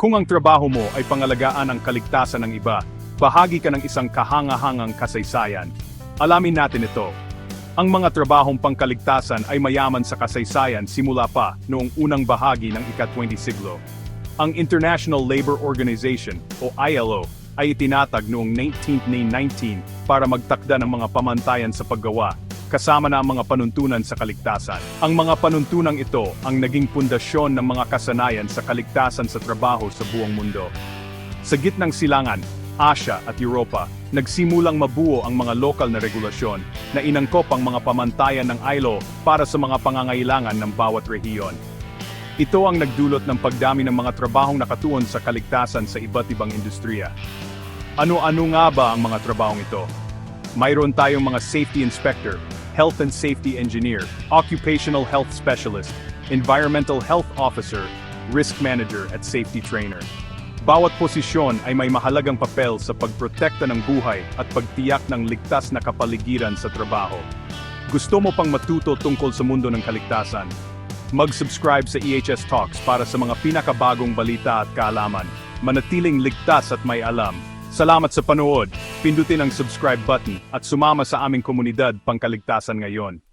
Kung ang trabaho mo ay pangalagaan ang kaligtasan ng iba, bahagi ka ng isang kahanga-hangang kasaysayan. Alamin natin ito. Ang mga trabahong pangkaligtasan ay mayaman sa kasaysayan simula pa noong unang bahagi ng ika-20 siglo. Ang International Labour Organization o ILO ay itinatag noong 1919 para magtakda ng mga pamantayan sa paggawa, kasama na ang mga panuntunan sa kaligtasan. Ang mga panuntunang ito ang naging pundasyon ng mga kasanayan sa kaligtasan sa trabaho sa buong mundo. Sa gitnang silangan, Asya at Europa, nagsimulang mabuo ang mga lokal na regulasyon na inangkop ang mga pamantayan ng ILO para sa mga pangangailangan ng bawat rehiyon. Ito ang nagdulot ng pagdami ng mga trabahong nakatuon sa kaligtasan sa iba't ibang industriya. Ano-ano nga ba ang mga trabahong ito? Mayroon tayong mga safety inspector, health and safety engineer, occupational health specialist, environmental health officer, risk manager at safety trainer. Bawat posisyon ay may mahalagang papel sa pagprotekta ng buhay at pagtiyak ng ligtas na kapaligiran sa trabaho. Gusto mo pang matuto tungkol sa mundo ng kaligtasan? Mag-subscribe sa EHS Talks para sa mga pinakabagong balita at kaalaman. Manatiling ligtas at may alam. Salamat sa panood. Pindutin ang subscribe button at sumama sa aming komunidad pangkaligtasan ngayon.